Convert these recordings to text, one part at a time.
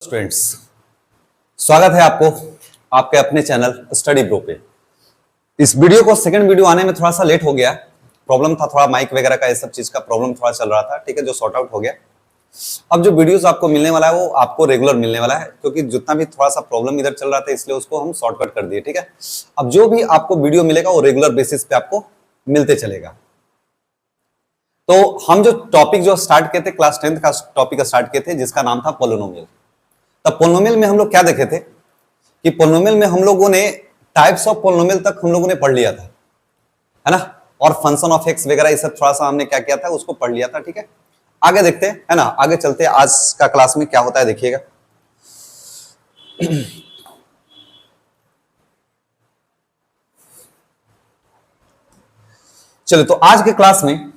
Students, स्वागत है आपको आपके अपने चैनल स्टडी ब्रो पे। इस वीडियो को सेकंड वीडियो आने में थोड़ा सा लेट हो गया। प्रॉब्लम था, थोड़ा माइक वगैरह का, ये सब चीज का प्रॉब्लम थोड़ा चल रहा था, ठीक है, जो सॉर्ट आउट हो गया। अब जो वीडियोस आपको मिलने वाला है वो आपको रेगुलर मिलने वाला है, क्योंकि जितना भी थोड़ा सा प्रॉब्लम इधर चल रहा था इसलिए उसको हम शॉर्टकट कर दिए, ठीक है। अब जो भी आपको वीडियो मिलेगा वो रेगुलर बेसिस पे आपको मिलते चलेगा। तो हम जो टॉपिक जो स्टार्ट किए थे, क्लास 10th का टॉपिक स्टार्ट किए थे, जिसका नाम था पोलिनोमियल। तब पोलिनोमियल में हम लोग क्या देखे थे कि पोलिनोमियल में हम लोगों ने टाइप्स ऑफ पोलिनोमियल तक हम लोगों ने पढ़ लिया था, है ना, और फंक्शन ऑफ एक्स वगैरह ये सब थोड़ा सा हमने क्या किया था उसको पढ़ लिया था, ठीक है। आगे देखते हैं, है ना, आगे चलते हैं आज का क्लास में क्या होता है, देखिएगा। चलो, तो आज के क्लास में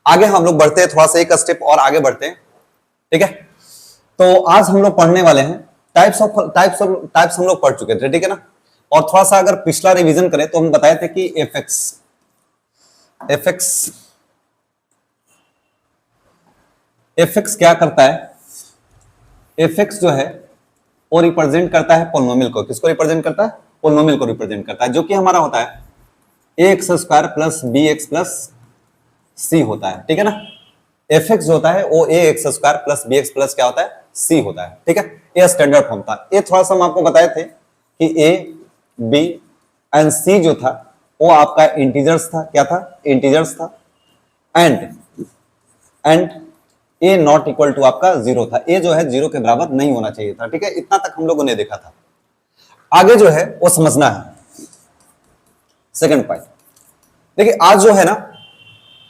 आगे हम लोग बढ़ते हैं, थोड़ा सा एक स्टेप और आगे बढ़ते हैं, ठीक है। तो आज हम लोग पढ़ने वाले हैं टाइप्स हम लोग पढ़ चुके थे, ठीक है ना। और थोड़ा सा अगर पिछला रिवीजन करें तो हम बताए थे कि एफ एक्स क्या करता है। एफ एक्स जो है वो रिप्रेजेंट करता है पोलिनोमियल को। किसको रिप्रेजेंट करता है? पोलिनोमियल को रिप्रेजेंट करता है, जो कि हमारा होता है A X square plus B X plus C होता है, ठीक है ना। एफ एक्स जो होता है वो A X square plus B X plus क्या होता है? सी होता है, ठीक है। ये स्टैंडर्ड फॉर्म था। ये थोड़ा सा हम आपको बताए थे कि ए बी एंड सी जो था वो आपका इंटीजर्स था। क्या था? इंटीजर्स था। And a not equal to आपका जीरो था। ए जो है जीरो के बराबर नहीं होना चाहिए था, ठीक है। इतना तक हम लोगों ने देखा था। आगे जो है वो समझना है सेकंड पॉइंट। देखिए आज जो है ना,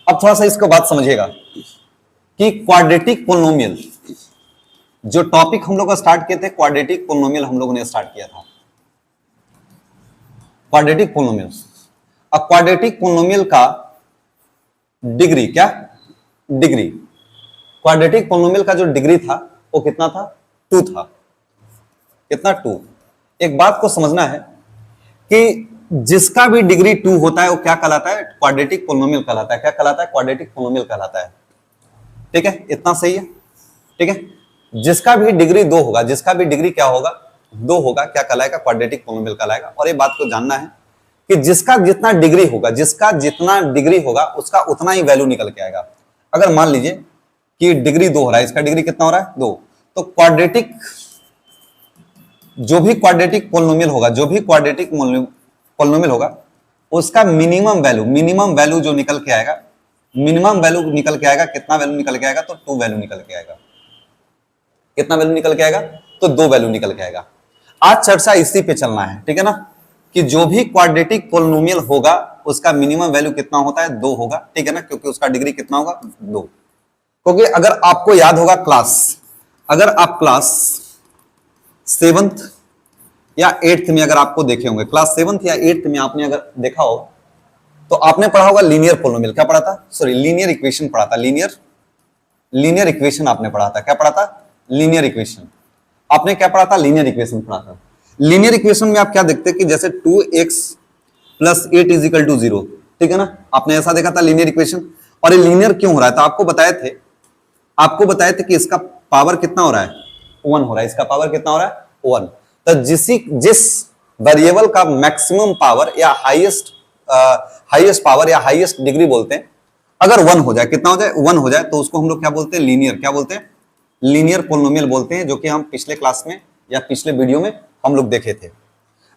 अब थोड़ा सा इसको बात समझिएगा कि क्वाड्रेटिक पोलिनोमियल जो टॉपिक हम लोग स्टार्ट किए थे, क्वाड्रेटिक पोलिनोमियल हम लोगों ने स्टार्ट किया था। क्वाड्रेटिक पोलिनोमियल, अब क्वाड्रेटिक पोलिनोमियल का डिग्री क्या? डिग्री, क्वाड्रेटिक पोलिनोमियल का जो डिग्री था वो कितना था? 2 था। कितना? 2। एक बात को समझना है कि जिसका भी डिग्री 2 होता है वो क्या कहलाता है? क्वाड्रेटिक पोलिनोमियल कहलाता है। क्या कहलाता है? क्वाड्रेटिक पोलिनोमियल कहलाता है, ठीक है। इतना सही है, ठीक है। जिसका भी डिग्री 2 होगा, जिसका भी डिग्री क्या होगा? 2 होगा, क्या कहलाएगा? क्वाड्रेटिक पोलिनोमियल कहलाएगा। और ये बात को जानना है कि जिसका जितना डिग्री होगा, जिसका जितना डिग्री होगा उसका उतना ही वैल्यू निकल के आएगा। अगर मान लीजिए कि डिग्री 2 हो रहा है, इसका डिग्री कितना हो रहा है? 2, तो क्वाड्रेटिक जो भी क्वाड्रेटिक पोलिनोमियल होगा, जो भी क्वाड्रेटिक पोलिनोमियल होगा उसका मिनिमम वैल्यू जो निकल के आएगा, मिनिमम वैल्यू निकल के आएगा। कितना वैल्यू निकल के आएगा? तो 2 वैल्यू निकल के आएगा। कितना वैल्यू निकल के आएगा? तो 2 वैल्यू निकल के आएगा। आज चर्चा इसी पे चलना है, ठीक है ना, कि जो भी क्वाड्रेटिक पोलिनोमियल होगा उसका मिनिमम वैल्यू कितना होता है? 2 होगा, ठीक है ना, क्योंकि उसका डिग्री कितना होगा? 2। क्योंकि अगर आपको याद होगा अगर आप क्लास 7th या 8th में अगर आपको देखे होंगे, क्लास 7th या 8th में आपने अगर देखा हो तो आपने पढ़ा होगा लीनियर पोलिनोमियल। क्या पढ़ा था? सॉरी, लीनियर इक्वेशन पढ़ा था। लीनियर इक्वेशन आपने पढ़ा था। क्या पढ़ा था? Linear equation. आपने क्या पढ़ा था? लीनियर इक्वेशन पढ़ा था। लीनियर इक्वेशन में आप क्या देखते हैं कि जैसे 2x plus 8 is equal to 0, ठीक है ना, आपने ऐसा देखा था लीनियर इक्वेशन। और ये लीनियर क्यों हो रहा है? तो आपको बताए थे कि इसका पावर कितना हो रहा है? 1 हो रहा है। इसका पावर कितना हो रहा है? 1। तो जिस वेरिएबल का मैक्सिमम पावर या हाईएस्ट पावर या हाईएस्ट डिग्री बोलते हैं, अगर 1 हो जाए, कितना हो जाए? 1 हो जाए, तो उसको हम लोग क्या बोलते हैं? लीनियर। क्या बोलते हैं? लीनियर पोलिनोमियल बोलते हैं, जो कि हम पिछले क्लास में या पिछले वीडियो में हम लोग देखे थे।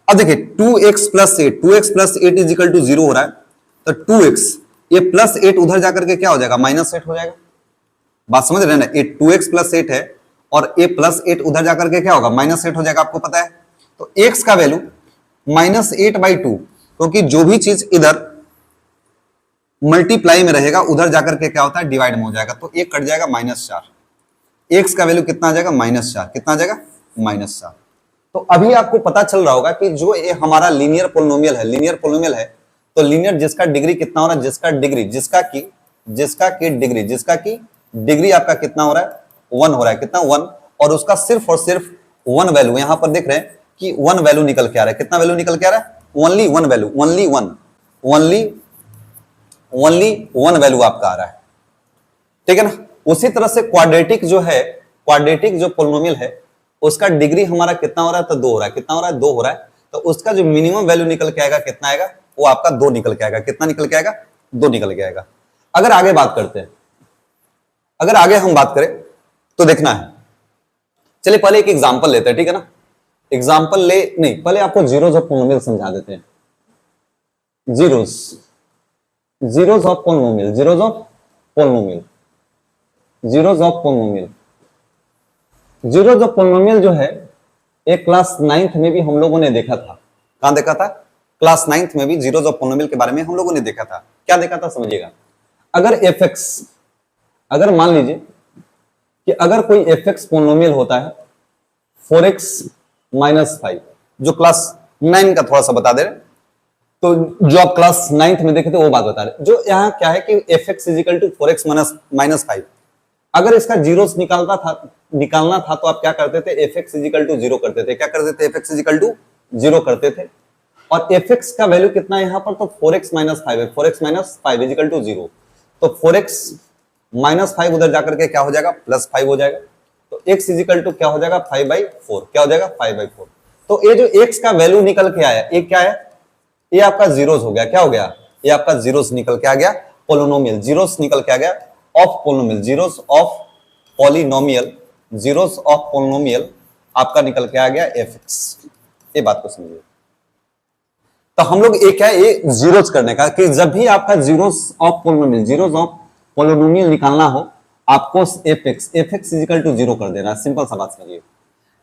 अब देखिए 2x plus 8 is equal to 0 हो रहा है, तो 2x, ये प्लस 8 उधर जाकर के क्या हो जाएगा? -8 हो जाएगा। बात समझ रहे हैं ना? 2x प्लस 8 है और a प्लस 8 उधर जाकर के क्या होगा? -8 हो जाएगा, आपको पता है। तो x का वैल्यू -8/2, क्योंकि जो भी चीज इधर मल्टीप्लाई में रहेगा उधर जाकर के क्या होता है? डिवाइड में हो जाएगा। तो 1 कट जाएगा, -4। x का वैल्यू कितना आ जाएगा? -4। कितना आ जाएगा? -4। तो अभी आपको पता चल रहा होगा कि जो ये हमारा लीनियर पोलिनोमियल है, तो लीनियर जिसका डिग्री कितना हो रहा है? जिसका की डिग्री आपका कितना हो रहा है? 1 हो रहा है। कितना? 1। और उसका सिर्फ और सिर्फ 1 वैल्यू, यहां पर देख रहे हैं कि 1 वैल्यू निकल के आ रहा है। कितना वैल्यू निकल के आ रहा है? ओनली 1 वैल्यू, ओनली 1 वैल्यू आपका आ रहा है, ठीक है ना। उसी तरह से क्वाड्रेटिक जो पोलिनोमियल है उसका डिग्री हमारा कितना हो रहा है, तो 2 हो रहा है। कितना हो रहा है, 2 हो रहा है। तो उसका जो मिनिमम वैल्यू निकल के आएगा कितना आएगा, वो आपका 2 निकल के आएगा। कितना निकल के आएगा, 2 निकल के आएगा। अगर आगे बात करते हैं, अगर आगे हम बात करें तो देखना है, चलिए पहले एक एग्जांपल लेते हैं, ठीक है ना। एग्जांपल ले नहीं, पहले आपको जीरोस ऑफ पॉलिनोमियल समझा देते हैं। Zeros zeros of polynomial, zeros of polynomial, zeros of polynomial. Zeros of polynomial जो है एक क्लास 9th में भी हम लोगों ने देखा था। कहां देखा था, क्लास 9th में भी जीरोस ऑफ पॉलिनोमियल के बारे में हम लोगों ने देखा था। क्या देखा था समझिएगा, अगर fx, अगर मान लीजिए कि अगर कोई fx पॉलिनोमियल होता है 4x माइनस 5, जो क्लास 9 का थोड़ा सा बता दे रहे, तो जो आप क्लास 9th में देखे थे वो बात बता रहे। जो यहाँ क्या है कि fx is equal to 4x minus 5, अगर इसका जीरोस निकालना था तो आप क्या करते थे, fx इजिकल टू 0 करते थे। क्या करते थे, fx इजिकल टू 0 करते थे। और fx का वैल्यू कितना है यहाँ पर, तो 4x माइनस 5 है। 4x माइनस 5 इजिकल टू 0, तो 4x माइनस 5 उधर जाकर के क्या हो जाएगा, प्लस 5 हो जाएगा। तो x इजिकल टू क्या हो जाएगा, 5/4। क्या हो जाएगा, 5/4। तो ये जो x का वैल्यू निकल के आया, ये क्या है, ये आपका जीरोस हो गया। क्या हो गया, ये आपका जीरोस निकल के आ गया, पोलिनोमियल जीरोस निकल के आ गया of polynomial, zeros of polynomial, zeros of polynomial आपका निकल के आ गया fx। ये बात को समझिए। तो हम लोग एक है ये जीरोस करने का, कि जब भी आपका zeros of polynomial, zeros of polynomial निकालना हो, आपको fx इजिकल टू 0 कर देना। सिंपल सा बात समझिए।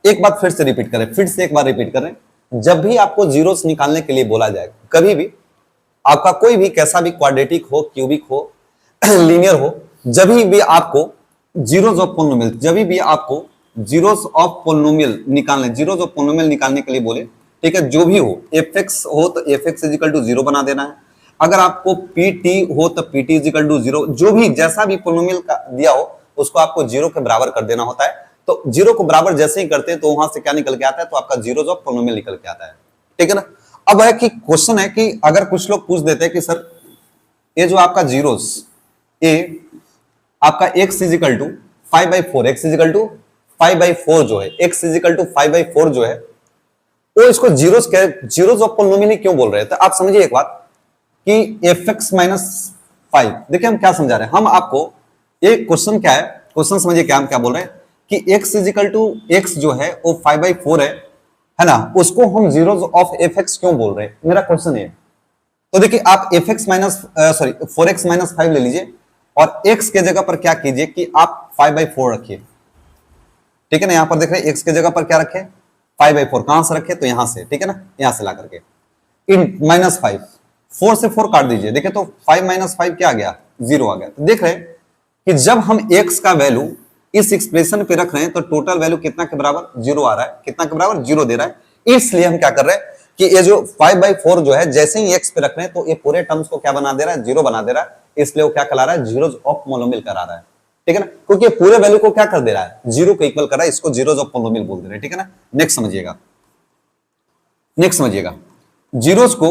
एक बात फिर से रिपीट करें, फिर से एक बार रिपीट करें, जब भी आपको जीरोस निकालने के लिए बोला जाए, कभी भी आपका कोई भी कैसा भी क्वाड्रेटिक हो, क्यूबिक हो, लीनियर हो, जब भी आपको जीरोस ऑफ पोलिनोमियल, जब भी आपको जीरोस ऑफ पोलिनोमियल निकालने, जीरोस ऑफ पोलिनोमियल निकालने के लिए बोले, ठीक है, जो भी हो, fx हो तो fx इजिकल टू 0 बना देना है। अगर आपको pt हो तो pt इजिकल टू 0, जो भी जैसा भी पोलिनोमियल का दिया हो उसको आपको 0 के बराबर कर देना होता है। तो 0 को बराबर जैसे ही करते हैं तो वहां से क्या निकल के आता है, तो आपका जीरोस ऑफ पोलिनोमियल निकल के आता है, ठीक है ना। अब है कि क्वेश्चन है कि अगर कुछ लोग पूछ देते हैं कि सर ये जो आपका जीरोस, ये आपका x is equal to 5/4, x is equal to 5/4 जो है, x इजिकल टू 5/4 जो है, वो इसको जीरोस ऑफ पोलिनोमियल क्यों बोल रहे हैं। तो आप समझिए एक बात कि fx माइनस 5, देखिए हम क्या समझा रहे हैं। हम आपको एक क्वेश्चन क्या है, क्वेश्चन समझिए क्या हम क्या बोल रहे हैं कि x इजिकल टू x जो है वो 5/4 है ना, उसको हम जीरोस ऑफ fx क्यों बोल रहे हैं, मेरा क्वेश्चन है। तो देखिए आप fx माइनस 4x माइनस 5 ले लीजिए और x के जगह पर क्या कीजिए कि आप 5/4 रखिए, ठीक है ना। यहां पर देख रहे हैं x के जगह पर क्या रखे, 5/4। कहां से रखे, तो यहां से, ठीक है ना, यहां से ला करके इन माइनस 5, 4 से 4 काट दीजिए, देखिए तो 5 माइनस 5 क्या आ गया, 0 आ गया। तो देख रहे हैं कि जब हम x का वैल्यू इस एक्सप्रेशन पे रख रहे हैं तो टोटल वैल्यू कितना के बराबर, 0 आ रहा है। कितना के बराबर, 0 दे रहा है। इसलिए हम क्या कर रहे हैं कि ये जो 5/4 जो है, जैसे ही x पे रख रहे हैं तो ये पूरे टर्म्स को क्या बना दे रहा है, 0 बना दे रहा है। इसलिए वो क्या कहला रहा है, जीरोस ऑफ पोलिनोमियल करा रहा है, ठीक है ना, क्योंकि पूरे वैल्यू को क्या कर दे रहा है, 0 को इक्वल कर रहा है। इसको जीरोस ऑफ पोलिनोमियल बोल दे रहे हैं, ठीक है ना। नेक्स्ट समझिएगा, नेक्स्ट समझिएगा। जीरोस को,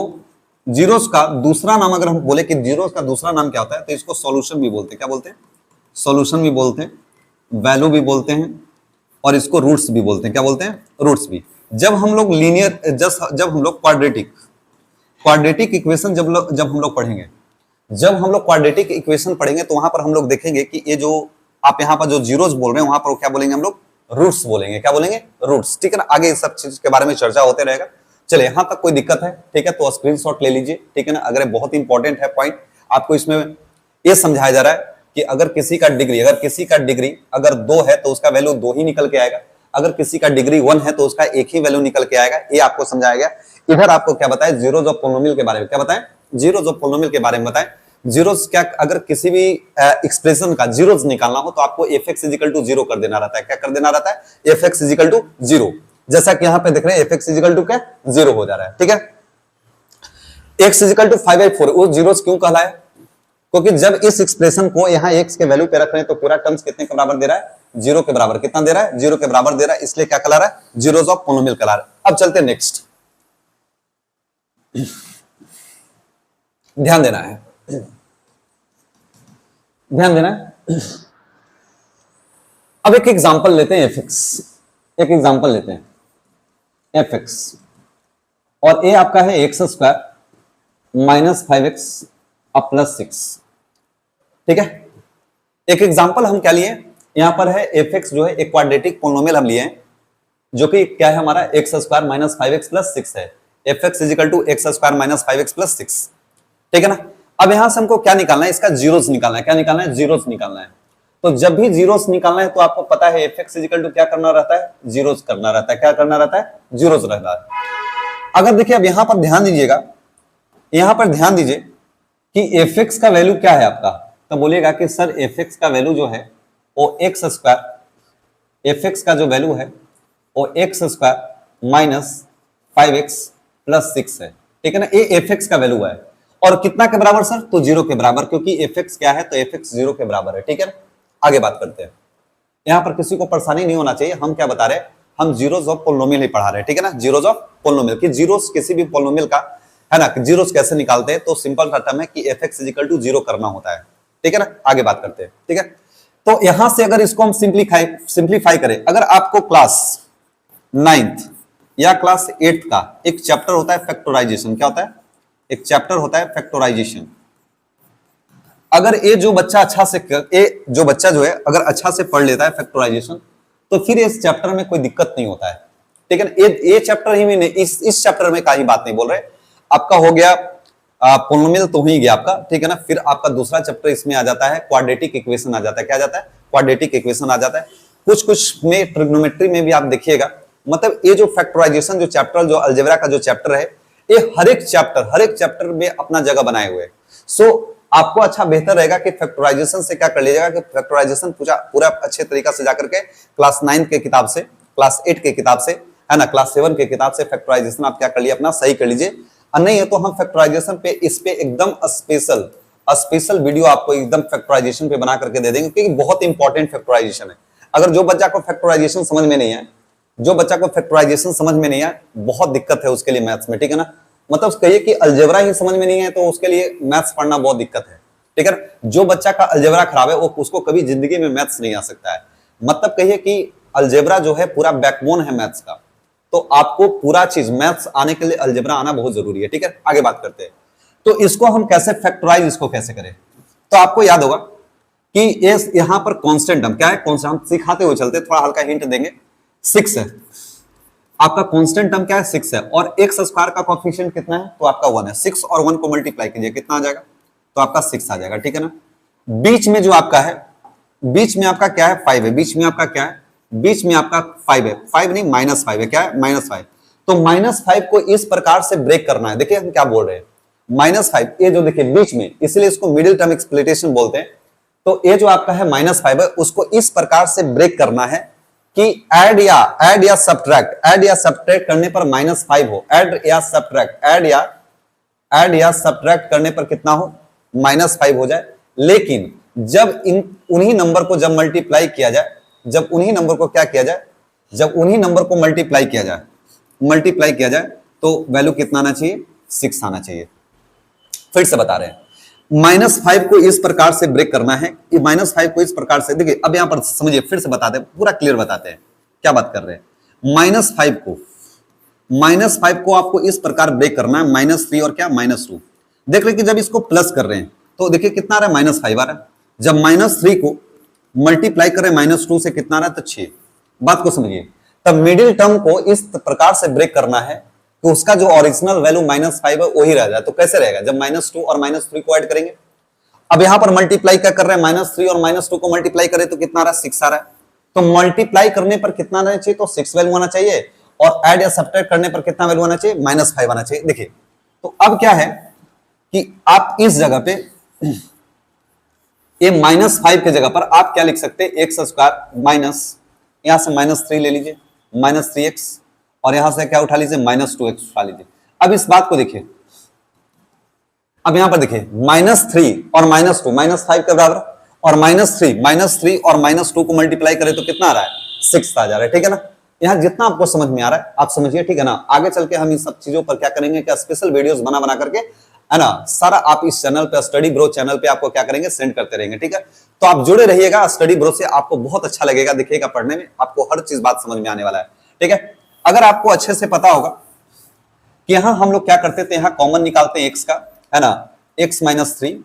जीरोस का दूसरा नाम अगर हम बोले कि जीरोस का दूसरा नाम क्या होता है, तो इसको सॉल्यूशन भी बोलते हैं। क्या बोलते हैं, सॉल्यूशन भी बोलते हैं, वैल्यू भी बोलते हैं, और इसको रूट्स भी बोलते हैं। क्या बोलते हैं, रूट्स भी। जब हम लोग लीनियर, जब हम लोग क्वाड्रेटिक इक्वेशन जब हम लोग पढ़ेंगे, जब हम लोग क्वाड्रेटिक इक्वेशन पढ़ेंगे तो वहां पर हम लोग देखेंगे कि ये जो आप यहाँ पर जो जीरोस बोल रहे हैं, वहां पर क्या बोलेंगे हम लोग, रूट्स बोलेंगे। क्या बोलेंगे, रूट्स, ठीक है ना। आगे इस सब चीज के बारे में चर्चा होते रहेगा। चलिए यहां तक कोई दिक्कत है, ठीक है, तो स्क्रीनशॉट ले लीजिए, ठीक है ना। अगर बहुत इंपॉर्टेंट है पॉइंट, आपको इसमें यह समझाया जा रहा है कि अगर किसी का डिग्री अगर 2 है तो उसका वैल्यू 2 ही निकल के आएगा। अगर किसी का डिग्री 1 है तो उसका एक ही वैल्यू निकल के आएगा। ये आपको समझाया गया। इधर आपको क्या बताया, जीरोस ऑफ पोलिनोमियल के बारे में। क्या बताएं, जीरोस ऑफ पोलिनोमियल के बारे में बताएं। जीरोस क्या, अगर किसी भी एक्सप्रेशन का जीरोस निकालना हो तो आपको fx इजिकल टू 0 कर देना रहता है। क्या कर देना रहता है, fx इजिकल टू 0। जैसा कि यहां पे देख रहे हैं fx इजिकल टू क्या, 0 हो जा रहा है, ठीक है। x इजिकल टू 5/4 वो जीरोस क्यों कहलाया, क्योंकि जब इस एक्सप्रेशन को यहां x के वैल्यू पे रख रहे हैं तो पूरा टर्म्स कितने के बराबर दे रहा है, 0 के बराबर। कितना दे रहा है, 0 के बराबर दे रहा है। इसलिए क्या कहला रहा है, जीरोस ऑफ पोलिनोमियल कहला रहा है। अब चलते हैं नेक्स्ट, ध्यान देना है, ध्यान देना है। अब एक एग्जांपल लेते हैं fx। एक एग्जांपल लेते हैं, एफ एक्स, और ए आपका है एक्स स्क्वायर माइनस 5x अब प्लस 6। ठीक है, एक एग्जांपल हम क्या लिए, यहां पर है एफ एक्स जो है एक क्वाड्रेटिक पोलिनोमियल हम लिए हैं, जो कि क्या है हमारा x square minus 5x plus 6 है। F x is equal to x square minus 5x plus 6। ठीक है ना। अब यहां से हमको क्या निकालना है, इसका जीरोस निकालना है। क्या निकालना है, जीरोस निकालना है। तो जब भी जीरोस निकालना है तो आपको पता है एफ एक्स इजिकल टू क्या करना रहता है, जीरोस करना रहता है। क्या करना रहता है, जीरोस रहता है। अगर देखिए अब यहां पर ध्यान दीजिएगा, यहां पर ध्यान दीजिए कि एफ एक्स का वैल्यू क्या है आपका, तो बोलिएगा कि सर एफ एक्स का वैल्यू जो है वो एक्स स्क्वायर, एफ एक्स का जो वैल्यू है वो x square minus 5x plus 6 है। ठीक है ना, ये एफ एक्स का वैल्यू है और कितना के बराबर सर, तो 0 के बराबर, क्योंकि एफ एक्स क्या है, तो एफ एक्स 0 के बराबर है। ठीक है, आगे बात करते हैं। यहां पर किसी को परेशानी नहीं होना चाहिए, हम क्या बता रहे हैं, हम जीरोस ऑफ पोलिनोमियल ही पढ़ा रहे हैं। ठीक है ना, जीरोस ऑफ पोलिनोमियल, कि जीरोस किसी भी पोलिनोमियल का है ना, जीरोस कैसे निकालते हैं, तो सिंपल सा टर्म है कि एफ एक्स इजिकल टू 0 करना होता है। ठीक है ना, आगे बात करते हैं। ठीक है, तो यहां से अगर इसको हम सिंप्लीफाई करें, अगर आपको क्लास 9th या क्लास 8th का एक चैप्टर होता है फैक्टराइजेशन, क्या होता है, एक चैप्टर होता है फैक्टराइजेशन। अगर ये जो बच्चा जो बच्चा जो है अगर अच्छा से पढ़ लेता है फैक्टराइजेशन, तो फिर इस चैप्टर में कोई दिक्कत नहीं होता है। ठीक है ना, ये चैप्टर ही में नहीं, इस चैप्टर में का ही बात नहीं बोल रहे, आपका हो गया पोलिनोमियल तो ही गया आपका। ठीक है ना, फिर आपका दूसरा चैप्टर इसमें आ जाता है, क्वाड्रेटिक इक्वेशन आ जाता है। क्या आ जाता है, क्वाड्रेटिक इक्वेशन आ जाता है। कुछ कुछ में ट्रिग्नोमेट्री में भी आप देखिएगा, मतलब ये जो फैक्टराइजेशन जो चैप्टर, जो अलजेब्रा का जो चैप्टर है, ये हर एक चैप्टर में अपना जगह बनाए हुए। सो आपको अच्छा बेहतर रहेगा कि फैक्टराइजेशन से क्या कर लीजिएगा कि फैक्टराइजेशन पूरा अच्छे तरीका से जाकर के क्लास 9 के किताब से, क्लास 8 के किताब से, है ना, क्लास 7 के किताब से फैक्टराइजेशन आप क्या कर लिए, अपना सही कर लीजिए। और नहीं है तो हम फैक्टराइजेशन पे, इस पे एकदम स्पेशल वीडियो आपको एकदम फैक्टराइजेशन पे बना करके दे देंगे, क्योंकि बहुत इंपॉर्टेंट फैक्टराइजेशन है। अगर जो बच्चा को फैक्टराइजेशन समझ में नहीं है, बहुत दिक्कत है उसके लिए मैथ्स में। ठीक है ना, मतलब कहिए कि अलजेब्रा ही समझ में नहीं है तो उसके लिए मैथ्स पढ़ना बहुत दिक्कत है। ठीक है, जो बच्चा का अलजेब्रा खराब है वो उसको कभी जिंदगी में मैथ्स नहीं आ सकता है। मतलब कहिए कि अलजेब्रा जो है पूरा बैकबोन है मैथ्स का, तो आपको पूरा चीज मैथ्स आने के लिए अलजेब्रा आना बहुत जरूरी है। ठीक है, आगे बात करते हैं। तो इसको हम कैसे फैक्टराइज, इसको कैसे करें, तो आपको याद होगा कि यहां पर कांस्टेंट टर्म क्या है, कौन सा हम सिखाते हुए चलते, थोड़ा हल्का हिंट देंगे। 6 है आपका कांस्टेंट टर्म, क्या है, 6 है, और एक्स स्क्वायर का कोएफिशिएंट कितना है, तो आपका 1 है। 6 और 1 को मल्टीप्लाई कीजिए, कितना आ जाएगा, तो आपका 6 आ जाएगा। ठीक है ना, बीच में जो आपका है, बीच में आपका क्या है, 5 है। बीच में आपका क्या है, बीच में आपका 5 है, 5 नहीं -5 है। क्या है, -5। तो -5 को इस प्रकार से ब्रेक करना है। देखिए हम क्या बोल रहे हैं, -5, ये जो देखिए बीच में, इसलिए इसको मिडिल टर्म एक्सप्लिटेशन बोलते हैं। तो ये जो आपका है -5 है, उसको इस प्रकार से ब्रेक करना है कि ऐड या सब्ट्रैक्ट करने पर -5 हो, ऐड या सब्ट्रैक्ट करने पर कितना हो, -5 हो जाए। लेकिन जब उन्हीं नंबर को जब मल्टीप्लाई किया जाए, जब उन्हीं नंबर को क्या किया जाए, जब उन्हीं नंबर को मल्टीप्लाई किया जाए तो वैल्यू कितना आना चाहिए, 6 आना चाहिए। फिर से बता रहे हैं, -5 को इस प्रकार से ब्रेक करना है कि -5 को इस प्रकार से, देखिए अब यहां पर समझिए, फिर से बताते हैं, पूरा क्लियर बताते हैं क्या बात कर रहे हैं। -5 को आपको इस प्रकार ब्रेक करना है, -3 और क्या, -2। देख रहे कि जब इसको प्लस कर रहे हैं तो देखिए कितना आ रहा है, -5 आ रहा है। जब -3 को मल्टीप्लाई कर रहे हैं -2 से, कितना आ रहा है, तो 6। बात को समझिए, तब मिडिल टर्म को इस प्रकार से ब्रेक करना है तो उसका जो ओरिजिनल वैल्यू -5 है वही रह जाए। तो कैसे रहेगा, जब -2 और -3 को ऐड करेंगे, अब यहां पर मल्टीप्लाई क्या कर रहे हैं, -3 और -2 को मल्टीप्लाई करें तो कितना आ रहा है, 6 आ रहा है। तो मल्टीप्लाई करने पर कितना आना चाहिए, तो 6 वैल्यू आना चाहिए, और ऐड या सब्ट्रैक्ट करने पर कितना वैल्यू आना चाहिए, -5 आना चाहिए। देखिए तो अब क्या है कि आप इस जगह पे ये -5 के जगह पर आप क्या लिख सकते हैं, एक्स स्क्वायर माइनस, यहां से -3 ले लीजिए, -3x, और यहां से क्या उठा लीजिए, -2x उठा लीजिए। अब इस बात को देखिए, अब यहां पर देखिए -3 और -2, -5 के बराबर, और -3 और -2 को मल्टीप्लाई करें तो कितना आ रहा है, 6 आ जा रहा है। ठीक है ना, यहां जितना आपको समझ में आ रहा है आप समझिए। ठीक है ना, आगे चल के हम इन सब चीजों पर क्या करेंगे, क्या स्पेशल वीडियोस बना करके है ना, सारा आप इस चैनल पे, स्टडी ब्रो चैनल पे आपको क्या करेंगे, सेंड करते रहेंगे। ठीक है, तो आप जुड़े रहिएगा स्टडी ब्रो से, आपको बहुत अच्छा लगेगा, देखिएगा पढ़ने में आपको हर चीज बात समझ में आने वाला है। ठीक है, अगर आपको अच्छे से पता होगा कि यहां हम लोग क्या करते थे, यहां कॉमन निकालते हैं एक्स का, है ना, x माइनस 3,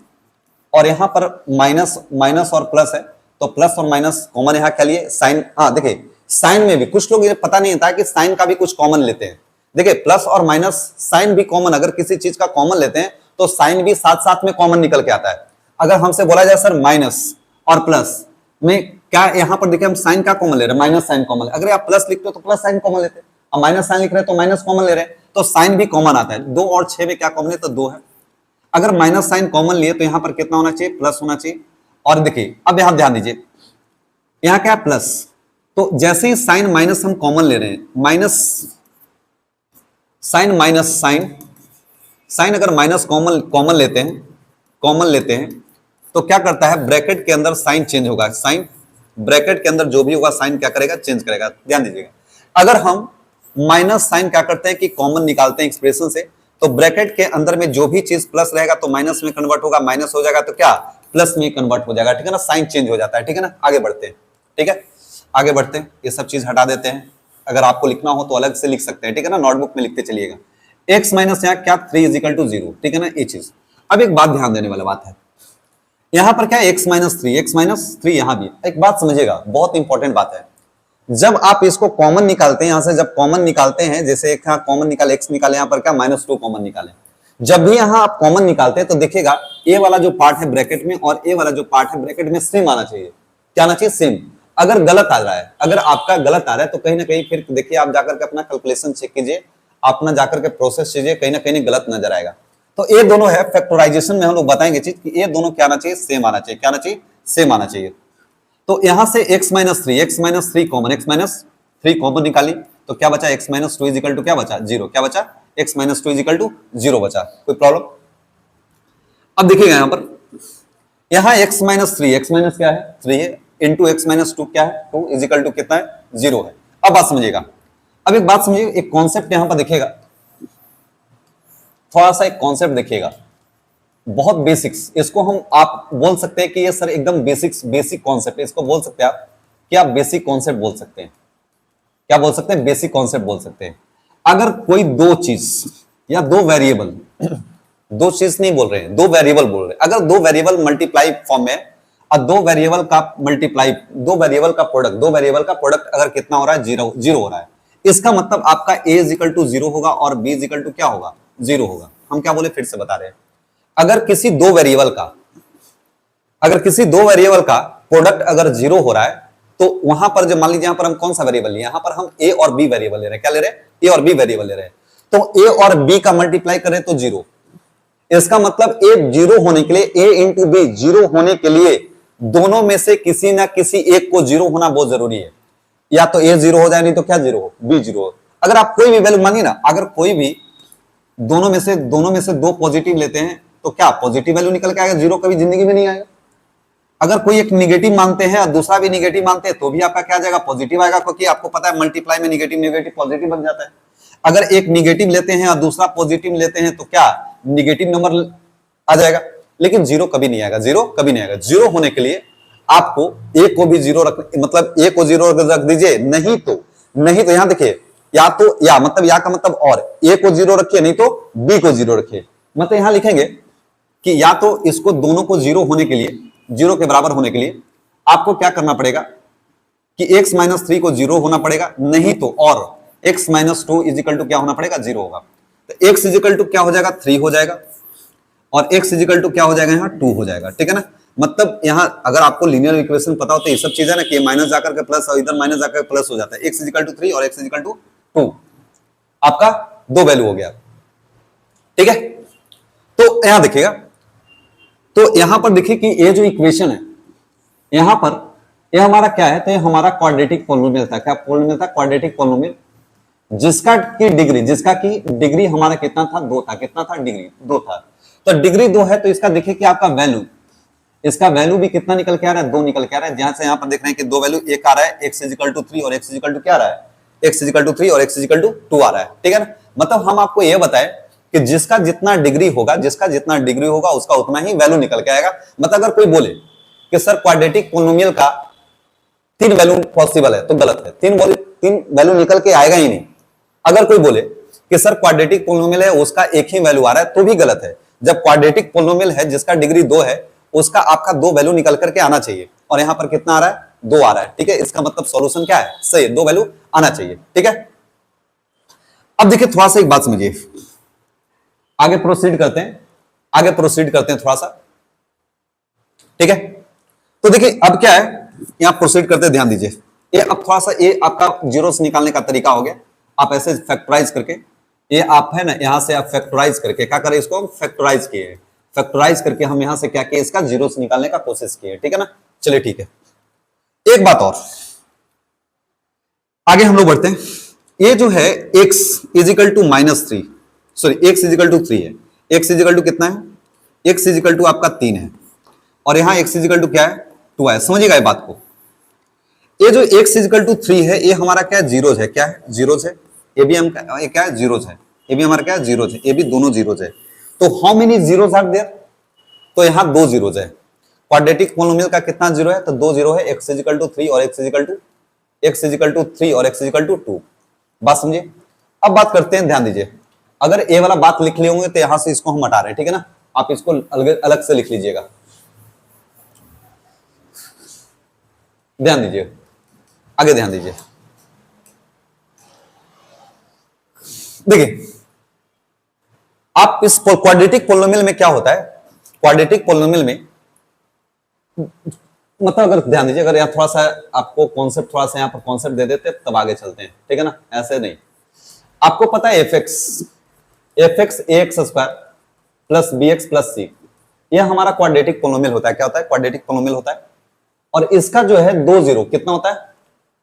और यहां पर माइनस माइनस और प्लस है, तो प्लस और माइनस कॉमन यहां क्या लिए, साइन। हाँ देखिए, साइन में भी कुछ लोग ये पता नहीं होता है कि साइन का भी कुछ कॉमन लेते हैं। देखिए प्लस और माइनस, साइन भी कॉमन, अगर किसी चीज का कॉमन लेते हैं तो साइन भी साथ साथ में कॉमन निकल के आता है। अगर हमसे बोला जाए सर माइनस और प्लस में क्या, यहां पर देखिए हम साइन का कॉमन ले रहे हैं, माइनस साइन कॉमन, अगर आप प्लस लिखते हो तो प्लस साइन कॉमन लेते हैं, और माइनस साइन लिख रहे हैं तो माइनस कॉमन ले रहे हैं, तो साइन भी कॉमन आता है। 2 और 6 में क्या कॉमन है, तो 2 है। अगर माइनस साइन कॉमन लिए तो यहां पर कितना होना चाहिए, प्लस होना चाहिए। और देखिए अब यहां ध्यान दीजिए, यहां क्या है, प्लस, तो जैसे ही साइन माइनस हम कॉमन ले रहे हैं, minus sign minus sign, sign अगर माइनस कॉमन लेते हैं तो क्या करता है, ब्रैकेट के अंदर साइन चेंज होगा, साइन ब्रैकेट के अंदर जो भी होगा साइन क्या करेगा, चेंज करेगा। ध्यान दीजिएगा, अगर हम माइनस साइन क्या करते हैं कि कॉमन निकालते हैं एक्सप्रेशन से, तो ब्रैकेट के अंदर में जो भी चीज प्लस रहेगा तो माइनस में कन्वर्ट होगा, माइनस हो जाएगा तो क्या, प्लस में कन्वर्ट हो जाएगा। ठीक है ना, साइन चेंज हो जाता है। ठीक है ना, आगे बढ़ते हैं। ठीक है, आगे बढ़ते हैं, ये सब चीज हटा देते हैं, अगर आपको लिखना हो तो अलग से लिख सकते हैं। ठीक है ना, नोटबुक में लिखते चलिएगा। x माइनस यहाँ क्या, 3 इज इक्वल टू 0। ठीक है ना, ये चीज। अब एक बात ध्यान देने वाला बात है, यहां पर क्या है, x माइनस 3 यहां भी। एक बात समझिएगा, बहुत इंपॉर्टेंट बात है, जब आप इसको कॉमन निकालते हैं, यहां से जब कॉमन निकालते हैं, जैसे एक कॉमन निकाले, x निकाले, यहां पर क्या -2 कॉमन निकाले, जब भी यहां आप कॉमन निकालते हैं तो देखिएगा ए वाला जो पार्ट है ब्रैकेट में और ए वाला जो पार्ट है ब्रैकेट में सेम आना चाहिए। क्या आना चाहिए, सेम। अगर गलत आ रहा है, अगर आपका गलत आ रहा है तो कहीं ना कहीं फिर देखिए, आप जाकर के अपना कैलकुलेशन चेक कीजिए, अपना जाकर के प्रोसेस कीजिए, कहीं ना कहीं गलत नजर आएगा। तो ये दोनों है, फैक्टराइजेशन में हम लोग बताएंगे चीज कि ये दोनों क्या आना चाहिए, सेम आना चाहिए। क्या आना चाहिए, सेम आना चाहिए। तो यहां से x minus three common, x minus 3 common निकाली तो क्या बचा, x minus 2 is equal to क्या बचा, 0। क्या बचा, x minus 2 is equal to 0 बचा। कोई प्रॉब्लम? अब देखिएगा यहां पर, यहां x माइनस क्या है, 3 है, इंटू x माइनस 2 क्या है, 2 इज इक्वल टू कितना है, 0 है। अब बात समझिएगा, अब एक बात समझिए, एक कॉन्सेप्ट यहां पर देखिएगा, थोड़ा सा एक कॉन्सेप्ट देखिएगा, बहुत बेसिक्स, इसको हम आप बोल सकते हैं कि ये सर एकदम बेसिक कॉन्सेप्ट है, इसको बोल सकते हैं आप कि आप बेसिक कॉन्सेप्ट बोल सकते हैं। क्या बोल सकते हैं, बेसिक कॉन्सेप्ट बोल सकते हैं। अगर कोई दो चीज या दो वेरिएबल, दो चीज नहीं बोल रहे हैं, दो वेरिएबल बोल रहे हैं, अगर दो वेरिएबल मल्टीप्लाई फॉर्म में और दो वेरिएबल का मल्टीप्लाई, दो वेरिएबल का प्रोडक्ट अगर कितना हो रहा है, 0 हो रहा है, इसका मतलब आपका a इज इक्वल टू 0 होगा और b इज इक्वल टू क्या होगा, 0 होगा। हम क्या बोले, फिर से बता रहे हैं, अगर किसी दो वेरिएबल का प्रोडक्ट अगर 0 हो रहा है तो वहां पर जब मान लीजिए, यहां पर हम कौन सा वेरिएबल लिए, यहां पर हम a और b वेरिएबल ले रहे हैं। क्या ले रहे हैं, a और b वेरिएबल ले रहे हैं। तो a और b का मल्टीप्लाई करें तो 0, इसका मतलब a 0 होने के लिए, a इंटू b 0 होने के लिए दोनों में से किसी ना किसी एक को 0 होना बहुत जरूरी है। या तो a 0 हो जाए, नहीं तो क्या 0 हो, b 0 हो। अगर आप कोई भी वैल्यू मानिए ना, अगर कोई भी दोनों में से दो पॉजिटिव लेते हैं तो क्या पॉजिटिव वैल्यू निकल के आएगा, 0 कभी जिंदगी में नहीं आएगा। अगर कोई एक निगेटिव मानते हैं और दूसरा भी निगेटिव मानते हैं तो भी आपका क्या जाएगा, पॉजिटिव आएगा, क्योंकि आपको पता है मल्टीप्लाई में निगेटिव पॉजिटिव बन जाता है। अगर एक निगेटिव लेते हैं और दूसरा पॉजिटिव लेते हैं तो क्या निगेटिव नंबर आ जाएगा, लेकिन 0 कभी नहीं आएगा, 0 कभी नहीं आएगा। 0 होने के लिए आपको a को भी 0 रख, मतलब a को 0 रख दीजिए, नहीं तो यहां देखिए, या तो या मतलब या का मतलब और a को 0 रखिए, नहीं तो b को 0 रखिए। मतलब यहां लिखेंगे कि या तो इसको दोनों को 0 होने के लिए, 0 के बराबर होने के लिए आपको क्या करना पड़ेगा कि x माइनस 3 को 0 होना पड़ेगा, नहीं तो और x minus 2 is equal to क्या होना पड़ेगा, 0 होगा। तो x इज इक्वल टू क्या हो जाएगा, 3 हो जाएगा, और x इज इक्वल टू क्या हो जाएगा, यहाँ 2 हो जाएगा। ठीक है ना, मतलब यहाँ अगर आपको लीनियर इक्वेशन पता हो तो ये सब चीजें ना कि माइनस जाकर के प्लस और इधर माइनस जाकर प्लस हो जाता है। x इज इक्वल टू 3 और x इज इक्वल टू 2, आपका दो वैल्यू हो गया। ठीक है, तो यहां देखिएगा, तो यहां पर देखिए कि ये जो इक्वेशन है, यहां पर ये हमारा क्या है, तो ये हमारा क्वाड्रेटिक पॉलिनोमियल था। क्या पॉलिनोमियल था, क्वाड्रेटिक पॉलिनोमियल, जिसका की डिग्री हमारा कितना था, 2 था। कितना था, डिग्री 2 था। तो डिग्री 2 है तो इसका देखिए कि आपका वैल्यू, इसका वैल्यू भी कितना निकल के आ रहा है, 2 निकल के आ रहा है। जहां से यहां पर देख रहे हैं कि दो वैल्यू, एक आ रहा है x इज इक्वल टू 3 और x इज इक्वल टू क्या आ रहा है, x इज इक्वल टू 3 और x इज इक्वल टू 2 आ रहा है। ठीक है ना, मतलब हम आपको यह बताए कि जिसका जितना डिग्री होगा उसका उतना ही वैल्यू निकल के आएगा। मतलब अगर कोई बोले कि सर क्वाड्रेटिक पोलिनोमियल का 3 वैल्यू पॉसिबल है, तो गलत है। 3 वैल्यू निकल के आएगा ही नहीं। अगर कोई बोले कि सर क्वाड्रेटिक पोलिनोमियल है उसका एक ही वैल्यू आ रहा है, तो भी गलत है। जब क्वाड्रेटिक पोलिनोमियल है जिसका डिग्री 2 है, उसका आपका 2 वैल्यू निकल करके आना चाहिए, और यहां पर कितना आ रहा है? 2 आ रहा है। ठीक है, इसका मतलब सॉल्यूशन क्या है? सही, 2 वैल्यू आना चाहिए। ठीक है, अब देखिए थोड़ा सा एक बात समझिए, आगे प्रोसीड करते हैं थोड़ा सा। ठीक है, तो देखिए अब क्या है, यहां प्रोसीड करते ध्यान दीजिए। ये अब थोड़ा सा ये आपका जीरो से निकालने का तरीका हो गया। आप ऐसे फैक्टराइज करके, ये आप है ना, यहां से आप फैक्टराइज करके क्या करें, इसको हम फैक्टराइज किए, फैक्टराइज करके हम यहां से क्या किए, इसका जीरो से निकालने का कोशिश किए। ठीक है ना, चलिए ठीक है। एक बात और, आगे हम लोग बढ़ते हैं। ये जो है x is equal to -3, sorry x is equal to 3 है। x इजिकल टू कितना है? x इजिकल टू आपका 3 है, और यहां x इजिकल टू क्या है? 2 है। समझिएगा ये बात को। ये जो x इजिकल टू 3 है, ये हमारा क्या है? जीरोज है। क्या है? जीरोज है। ये भी हम क्या है? जीरोज है। ये भी हमारा क्या है? जीरोज है। ये भी दोनों जीरोज है। तो how many zeros are there? तो यहां 2 जीरोज है। क्वाड्रेटिक पोलिनोमियल का कितना जीरो है? तो 2 जीरो है। x इजिकल टू 3 और x इजिकल टू 2। बात समझिए। अब बात करते हैं, ध्यान दीजिए। अगर ये वाला बात लिख लिए होंगे तो यहां से इसको हम हटा रहे हैं। ठीक है ना, आप इसको अलग से लिख लीजिएगा। ध्यान दीजिए, आगे ध्यान दीजिए। देखिए आप इस क्वाड्रेटिक पोलिनोमियल में क्या होता है, क्वाड्रेटिक पोलिनोमियल में मतलब अगर ध्यान दीजिए, अगर यहाँ थोड़ा सा आपको कॉन्सेप्ट, थोड़ा सा यहाँ पर कॉन्सेप्ट दे देते तब आगे चलते हैं। ठीक है ना, ऐसे नहीं। आपको पता है f x ax square plus bx plus c, यह हमारा क्वाड्रेटिक पोलिनोमियल होता है। क्या होता है? क्वाड्रेटिक पोलिनोमियल होता है। और इसका जो है 2 जीरो कितना होता है?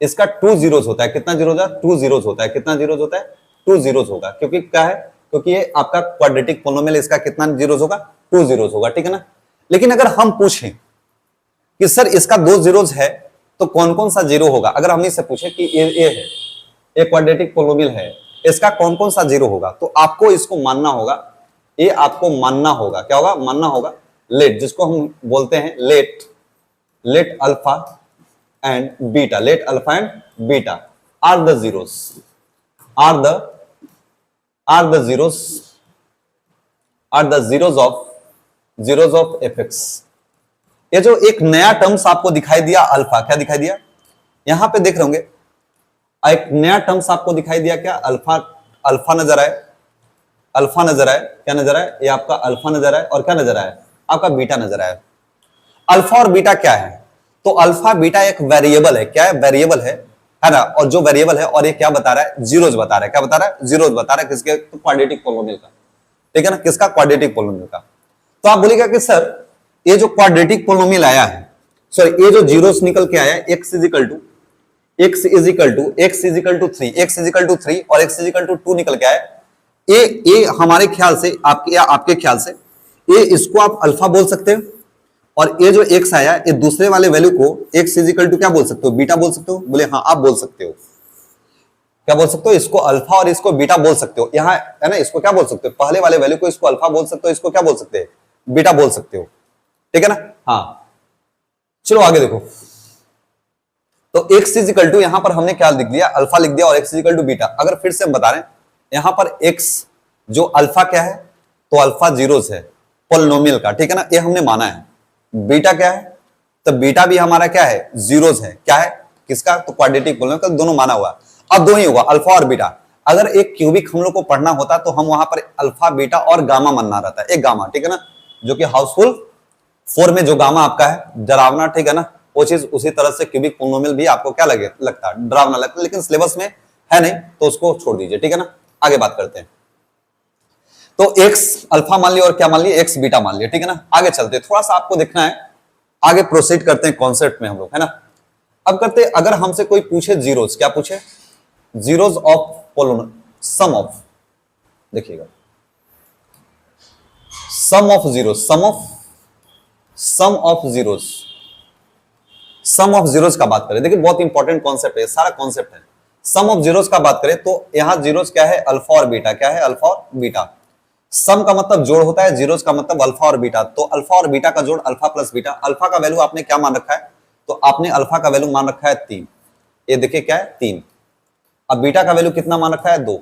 इसका 2 जीरोज होता है। कितना जीरो होता है? 2 जीरोज होता है। कितना जीरोज होता है? 2 जीरोज होगा। क्योंकि क्या है? क्योंकि ये आपका क्वाड्रेटिक पोलिनोमियल, इसका कितना जीरोज होगा? 2 जीरोज होगा। ठीक है ना। लेकिन अगर हम पूछें कि सर इसका 2 जीरोज है तो कौन कौन सा जीरो होगा, अगर हम इससे पूछे कि ये है, ये क्वाड्रेटिक पोलिनोमियल है, इसका कौन कौन सा जीरो होगा, तो आपको इसको मानना होगा। ये आपको मानना होगा, क्या होगा? मानना होगा लेट, जिसको हम बोलते हैं let alpha and beta, let alpha and beta are the zeros, are the zeros of f x. ये जो एक नया टर्म्स आपको दिखाई दिया अल्फा, क्या दिखाई दिया? यहां पे देख रहे होंगे एक नया टर्म्स आपको दिखाई दिया, क्या? अल्फा नजर आए, अल्फा नजर आए। क्या नजर आए? ये आपका अल्फा नजर आए, और क्या नजर आए? आपका बीटा नजर आए। अल्फा और बीटा क्या है? तो अल्फा बीटा एक वेरिएबल है। क्या है? वेरिएबल है ना। और जो वेरिएबल है, और ये क्या बता रहा है? जीरोज बता रहा है। क्या बता रहा है? जीरोज बता रहा है। किसके? तो क्वाड्रेटिक पोलिनोमियल का। ठीक है ना, किसका? क्वाड्रेटिक पोलिनोमियल का। तो आप बोलेगा कि सर ये जो क्वाड्रेटिक पोलिनोमियल आया है, सॉरी ये जो जीरोस निकल के आया, x इजिकल टू 3 और x इजिकल टू 2 निकल के आया, ये हमारे ख्याल से, आपके ख्याल से ये इसको आप अल्फा बोल सकते हो, और ये जो x आया, ये दूसरे वाले वैल्यू को x इजिकल टू क्या बोल सकते हो? बीटा बोल सकते हो। बोले हाँ, आप बोल सकते हो। क्या बोल सकते हो? इसको अल्फा और इसको बीटा बोल सकते हो। यहाँ है ना, इसको क्या बोल सकते हो? पहले वाले वैल्यू को इसको अल्फा बोल सकते हो, इसको क्या बोल सकते हैं? बीटा बोल सकते हो। ठीक है ना। हाँ, चलो आगे देखो। तो x इजिकल टू यहां पर हमने क्या लिख दिया? अल्फा लिख दिया, और x इजिकल टू बीटा। अगर फिर से हम बता रहे हैं, यहां पर x जो अल्फा क्या है? तो अल्फा जीरोस है पोलिनोमियल का। ठीक है ना, ये हमने माना है। बीटा क्या है? तो बीटा भी हमारा क्या है? जीरोस है। क्या है? किसका? तो क्वाड्रेटिक पोलिनोमियल का। दोनों माना हुआ। अब दो ही होगा, अल्फा और बीटा। अगर एक क्यूबिक हम लोग को पढ़ना होता तो हम वहां पर अल्फा बीटा और गामा मानना रहता है। एक गामा, ठीक है ना, जो कि हाउसफुल 4 में जो गामा आपका है डरावना, ठीक है ना, वो चीज उसी तरह से क्यूबिक पोलिनोमियल भी आपको क्या लगता है? डरावना लगता है। लेकिन सिलेबस में है नहीं, तो उसको छोड़ दीजिए। ठीक है ना, आगे बात करते हैं। तो x अल्फा मान लिया, और क्या मान लिया? x बीटा मान लिया। ठीक है ना, आगे चलते हैं। थोड़ा सा आपको देखना है, आगे प्रोसीड करते हैं कॉन्सेप्ट में हम लोग, है ना। अब करते, अगर हमसे कोई पूछे जीरोस, क्या पूछे? Zeros of polynomial, sum of, देखिएगा, sum of zeros, sum of zeros का बात करें। देखिए बहुत इंपॉर्टेंट कॉन्सेप्ट है, सारा कॉन्सेप्ट है। सम ऑफ जीरोस का बात करें तो यहां जीरोस क्या है? अल्फा और बीटा। क्या है? अल्फा और बीटा। सम का मतलब जोड़ होता है, जीरोस का मतलब अल्फा और बीटा। तो अल्फा और बीटा का जोड़ अल्फा प्लस बीटा। अल्फा का वैल्यू आपने क्या मान रखा है, तो आपने अल्फा का वैल्यू मान रखा है 3, ये देखिए क्या है 3। अब बीटा का वैल्यू कितना मान रखा है 2,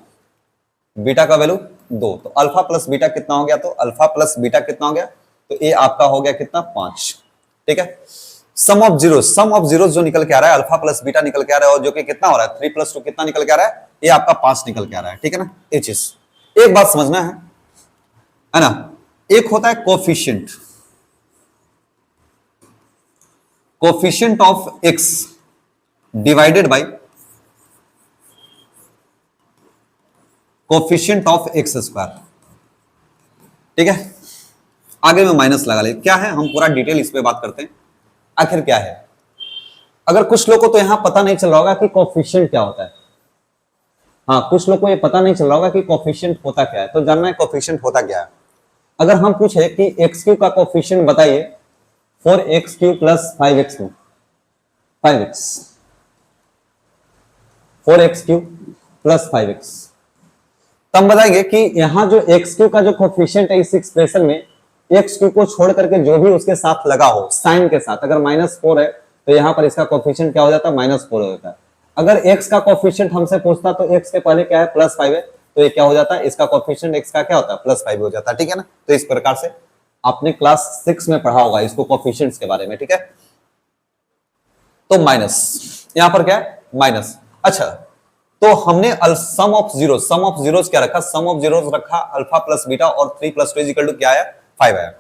बीटा का वैल्यू 2। तो अल्फा प्लस बीटा कितना हो गया, तो अल्फा प्लस बीटा कितना हो गया, तो ये आपका हो गया कितना 5। ठीक है, sum of zero, sum of zero जो निकल के आ रहा है अल्फा प्लस बीटा निकल के आ रहा है, और जो कि कितना हो रहा है 3 + 2 कितना निकल के आ रहा है, ये आपका 5 निकल के आ रहा है। ठीक है ना, ये चीज एक बात समझना है ना। एक होता है coefficient, coefficient of x divided by coefficient of x square. ठीक है, आगे में माइनस लगा ले, क्या है हम पूरा डिटेल इस पे बात करते हैं आखिर क्या है। अगर कुछ लोगों को तो यहां पता नहीं चल रहा होगा कि कोफिशिएंट क्या होता है, हाँ कुछ लोगों को ये पता नहीं चल रहा होगा कि कोफिशिएंट होता क्या है, तो जानना है कोफिशिएंट होता क्या है। अगर हम पूछे कि x³ का कोफिशिएंट बताइए 4x³ + 5x में, 5x 4x³ + 5x, तब बताएंगे कि यहां जो x³ का जो कोफिशिएंट है इस एक्सप्रेशन में, x³ को छोड़ करके जो भी उसके साथ लगा हो साइन के साथ, अगर -4 है तो यहां पर इसका कोफिशिएंट क्या हो जाता है, -4 हो जाता है। अगर x का कोफिशिएंट हमसे पूछता तो x के पहले क्या है +5 है, तो ये क्या हो जाता है, इसका कोफिशिएंट x का क्या होता है +5 हो जाता है। ठीक है ना, तो इस प्रकार से आपने क्लास 6 में पढ़ा होगा इसको कोफिशिएंट्स के बारे में। ठीक है, तो माइनस, यहां पर क्या है माइनस। अच्छा, तो हमने सम ऑफ जीरोस क्या रखा, सम ऑफ जीरोस रखा अल्फा प्लस बीटा, और 3 + 2 = क्या आया 5 आया।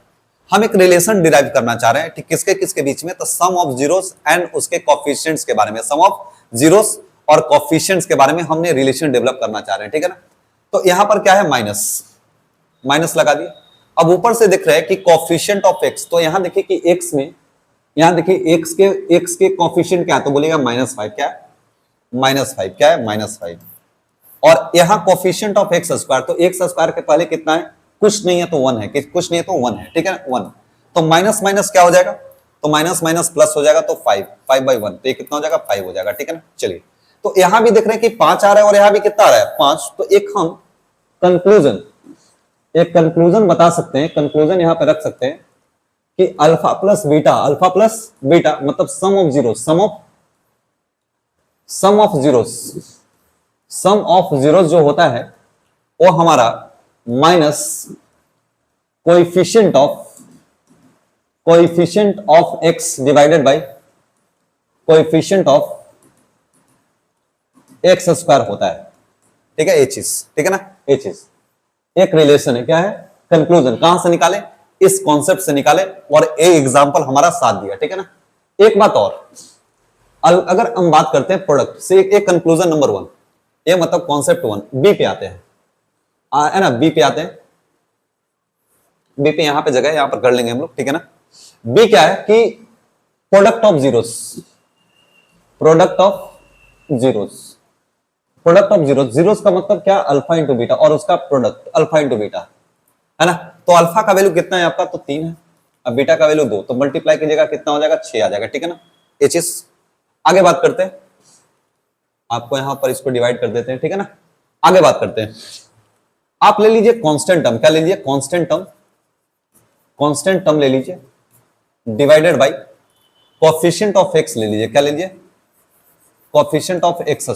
हम एक रिलेशन डिराइव करना चाह रहे हैं, ठीक किसके किसके बीच में, तो सम ऑफ जीरोस एंड उसके कोफिशिएंट्स के बारे में, सम ऑफ जीरोस और कोफिशिएंट्स के बारे में हमने रिलेशन डेवलप करना चाह रहे हैं। ठीक है ना, तो यहां पर क्या है माइनस, माइनस लगा दिए। अब ऊपर से दिख रहा है कि कोफिशिएंट ऑफ एक्स, तो यहां देखिए कि एक्स में, यहां देखिए एक्स के कोफिशिएंट क्या है, तो बोलेगा -5, क्या है -5, क्या है -5। और यहां कोफिशिएंट ऑफ एक्स स्क्वायर, तो एक्स स्क्वायर के पहले कितना है, कुछ नहीं है तो 1 है, कुछ नहीं है तो 1 है। ठीक है ना, 1, तो माइनस माइनस क्या हो जाएगा, तो माइनस माइनस प्लस हो जाएगा, तो 5/1, तो ये कितना हो जाएगा 5 हो जाएगा। ठीक है ना, चलिए, तो यहां भी देख रहे हैं कि 5 आ रहा है और यहां भी कितना आ रहा है 5, तो एक हम कंक्लूजन बता सकते हैं, कंक्लूजन यहां पे रख सकते हैं कि अल्फा प्लस बीटा मतलब सम ऑफ जीरोस जो होता है वो हमारा minus coefficient of x divided by coefficient of x square होता है। ठीक है, ये चीज, ठीक है ना, ये चीज एक रिलेशन है, क्या है कंक्लूजन, कहां से निकाले, इस कॉन्सेप्ट से निकाले, और ए एग्जांपल हमारा साथ दिया। ठीक है ना, एक बात और, अगर हम बात करते हैं प्रोडक्ट से, एक कंक्लूजन नंबर 1, ये मतलब कॉन्सेप्ट 1, बी पे आते हैं, है ना, बी पे आते हैं, बी पे यहां पे जगह है, यहां पर कर लेंगे हम लोग। ठीक है ना, बी क्या है कि प्रोडक्ट ऑफ जीरोस का मतलब क्या, अल्फा इंटू बीटा, और उसका प्रोडक्ट अल्फा इंटू बीटा, है ना। तो अल्फा का वैल्यू कितना है आपका, तो 3 है, अब बीटा का वैल्यू 2, तो मल्टीप्लाई कीजिएगा कितना हो जाएगा 6 आ जाएगा। ठीक है ना, ये चीज आगे बात करते हैं, आपको यहां पर इसको डिवाइड कर देते हैं। ठीक है ना, आगे बात करते हैं, आप ले लीजिए कांस्टेंट टर्म, क्या ले लीजिए कांस्टेंट टर्म ले लीजिए, divided by coefficient of x ले लीजिए, क्या ले लीजिए कोएफिशिएंट ऑफ एक्स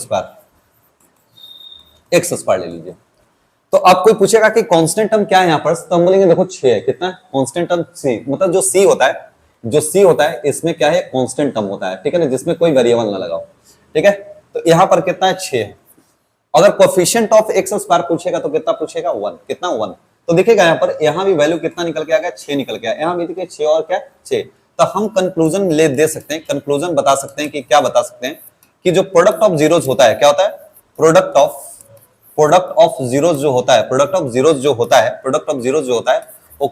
स्क्वायर ले लीजिए। तो आप कोई पूछेगा कि कांस्टेंट टर्म क्या है यहां पर, तो हम बोलेंगे देखो 6 है, कितना है कांस्टेंट टर्म c, मतलब जो c होता है इसमें क्या है कांस्टेंट टर्म होता है। ठीक है ना, जिसमें कोई वेरिएबल ना लगाओ। ठीक है, तो यहां पर कितना है 6 है। अगर कोएफिशिएंट ऑफ एक्स स्क्वायर पूछेगा तो कितना पूछेगा 1, कितना 1, तो देखिएगा यहां पर, यहां भी वैल्यू कितना निकल के आ गया 6 निकल के आया, यहां भी देखिए 6 और क्या 6। तो हम कंक्लूजन दे सकते हैं, कंक्लूजन बता सकते हैं कि क्या बता सकते हैं कि जो प्रोडक्ट ऑफ जीरोस होता है, क्या होता है प्रोडक्ट ऑफ जीरोस जो होता है, प्रोडक्ट ऑफ जीरोस जो होता है वो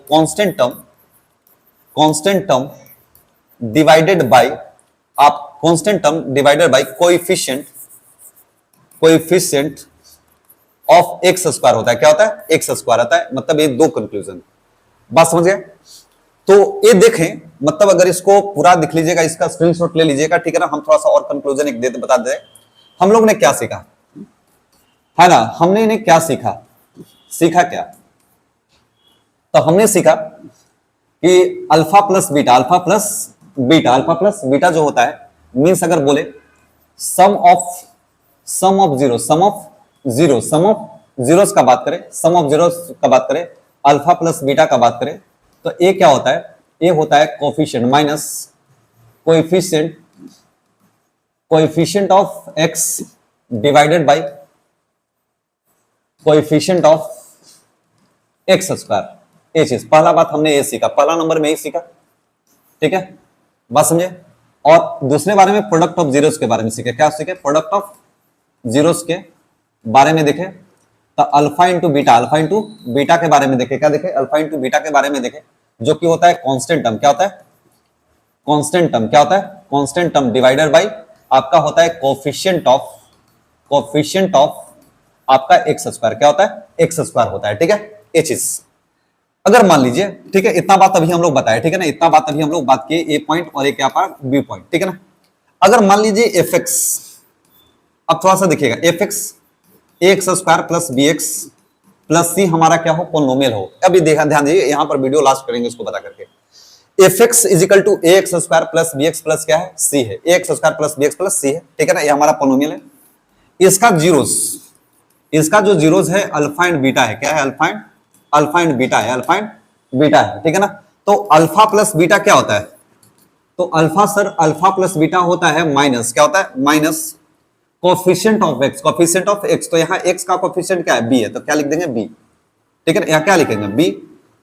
कांस्टेंट टर्म डिवाइडेड बाय, आप constant term divided by coefficient of x square होता है। क्या होता है एक्स स्क्वायर आता है, मतलब ये 2 कंक्लूजन, बात समझ गए। तो ये देखें, मतलब अगर इसको पूरा दिख लीजिएगा, इसका स्क्रीनशॉट ले लीजिएगा। ठीक है ना, हम थोड़ा सा और कंक्लूजन एक बता दें, हम लोग ने क्या सीखा है ना, हमने इन्हें क्या सीखा क्या, तो हमने सीखा कि alpha plus beta, alpha plus beta, alpha plus beta जो होता है मीन्स अगर बोले सम ऑफ जीरोस का बात करें, सम ऑफ जीरोस का बात करें, अल्फा प्लस बीटा का बात करें, तो ए क्या होता है? ए होता है coefficient minus coefficient of x divided by coefficient of x square. ये चीज पहला बात हमने ये सीखा, पहला नंबर में ही सीखा, ठीक है, बात समझे। और दूसरे बारे में प्रोडक्ट ऑफ जीरोस के बारे में सीखे। क्या सीखे? प्रोडक्ट ऑफ जीरोस के बारे में देखे, तो अल्फा इंटू बीटा के बारे में देखे। क्या देखे? अल्फा इंटू बीटा के बारे में देखे, जो कि होता है कांस्टेंट टर्म। क्या होता है? Constant term. क्या होता है? कांस्टेंट टर्म डिवाइडेड बाय आपका होता है कोफिशिएंट ऑफ आपका एक्स स्क्वायर। क्या होता है? एक्स स्क्वायर होता है, ठीक है। ये चीज अगर मान लीजिए, ठीक है, इतना बात अभी हम लोग बताए, ठीक है ना, इतना बात अभी हम लोग बात किए, ए पॉइंट और एक क्या पार्ट बी पॉइंट, ठीक है ना। अगर मान लीजिए एफ एक्स, अब थोड़ा सा देखिएगा, F X A X square plus B X plus C हमारा क्या हो? पोलिनोमियल हो। अभी देखा, ध्यान दीजिए, यहां पर वीडियो लास्ट करेंगे इसको बता करके। F X is equal to A X square plus B X plus क्या है? सी है। A X square plus B X plus C है, ठीक है ना, ये हमारा पोलिनोमियल है। इसका जो जीरोस है अल्फा एंड बीटा है। क्या है? अल्फा एंड बीटा है, ठीक है ना। तो अल्फा प्लस बीटा क्या होता है? तो अल्फा प्लस बीटा होता है माइनस, क्या होता है? Minus coefficient of x. तो यहाँ एक्स का कोफिशिएंट क्या है? बी है, तो क्या लिख देंगे? बी, ठीक है ना। यहाँ क्या लिखेंगे? बी।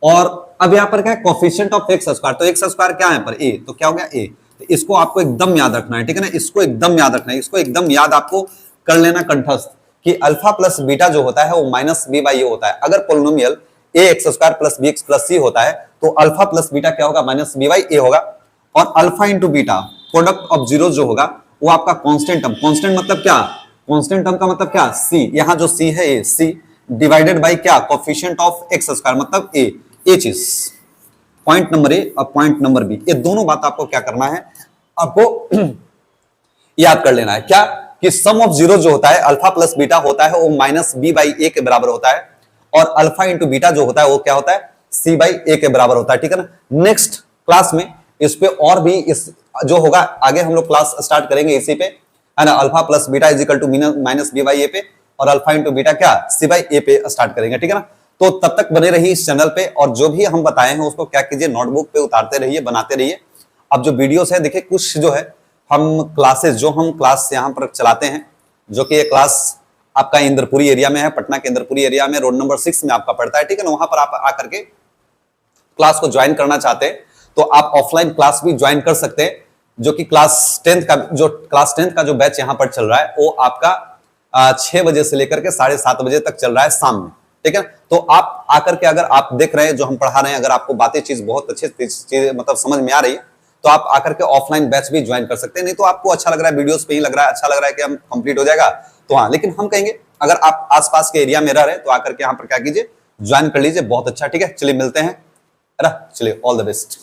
और अब यहाँ पर क्या है? कोफिशिएंट ऑफ एक्स स्क्वायर, तो एक्स स्क्वायर क्या है पर? ए, तो क्या हो गया? ए। तो इसको आपको एकदम याद रखना है, ठीक है ना, इसको एकदम याद रखना है, इसको एकदम याद आपको कर लेना कंठस्थ कि अल्फा प्लस बीटा जो होता है वो माइनस बी बाई ए होता है। अगर polynomial A X square plus B X plus C होता है तो अल्फा प्लस बीटा क्या होगा? माइनस बी बाई ए होगा। और alpha into beta product of zero जो होगा वो आपका कांस्टेंट टर्म। कांस्टेंट मतलब क्या? कांस्टेंट टर्म का मतलब क्या? सी। यहां जो सी है ए, सी डिवाइडेड बाय क्या? कोफिशिएंट ऑफ एक्स स्क्वायर मतलब ए। ये चीज पॉइंट नंबर ए और पॉइंट नंबर बी, ये दोनों बात आपको क्या करना है? आपको याद कर लेना है। क्या? कि सम ऑफ जीरो जो होता है अल्फा प्लस बीटा होता है वो माइनस बी बाई ए के बराबर होता है, और अल्फा इंटू बीटा जो होता है वो क्या होता है? सी बाई ए के बराबर होता है, ठीक है ना। नेक्स्ट क्लास में इस पे और भी इस जो होगा आगे हम लोग क्लास स्टार्ट करेंगे इसी पे, है ना। Alpha plus beta is equal to minus B by A पे, और अल्फा इंटू बीटा क्या? सी बाई ए पे स्टार्ट करेंगे, ठीक है ना। तो तब तक बने रहिए इस चैनल पे, और जो भी हम बताए हैं उसको क्या कीजिए? नोटबुक पे उतारते रहिए, बनाते रहिए। अब जो वीडियोस है देखिए, कुछ जो है हम क्लास यहाँ पर चलाते हैं, जो कि ये क्लास आपका इंद्रपुरी एरिया में है, पटना के इंद्रपुरी एरिया में, रोड नंबर 6 में आपका पड़ता है, ठीक है ना। वहां पर आप आकर के क्लास को ज्वाइन करना चाहते हैं तो आप ऑफलाइन क्लास भी ज्वाइन कर सकते हैं, जो कि क्लास 10th का जो बैच यहाँ पर चल रहा है वो आपका 6 बजे से लेकर के 7:30 बजे तक चल रहा है शाम में, ठीक है। तो आप आकर के अगर आप देख रहे हैं जो हम पढ़ा रहे हैं, अगर आपको बातें चीज बहुत अच्छे चीज मतलब समझ में आ रही है तो आप आकर के ऑफलाइन बैच भी ज्वाइन कर सकते हैं। नहीं तो आपको अच्छा लग रहा है, वीडियोस पे ही लग रहा है, अच्छा लग रहा है कि हम कंप्लीट हो जाएगा तो हाँ, लेकिन हम कहेंगे अगर आप आसपास के एरिया में रह रहे हैं तो आकर के यहाँ पर क्या कीजिए? ज्वाइन कर लीजिए, बहुत अच्छा, ठीक है। चलिए मिलते हैं, चलिए, ऑल द बेस्ट।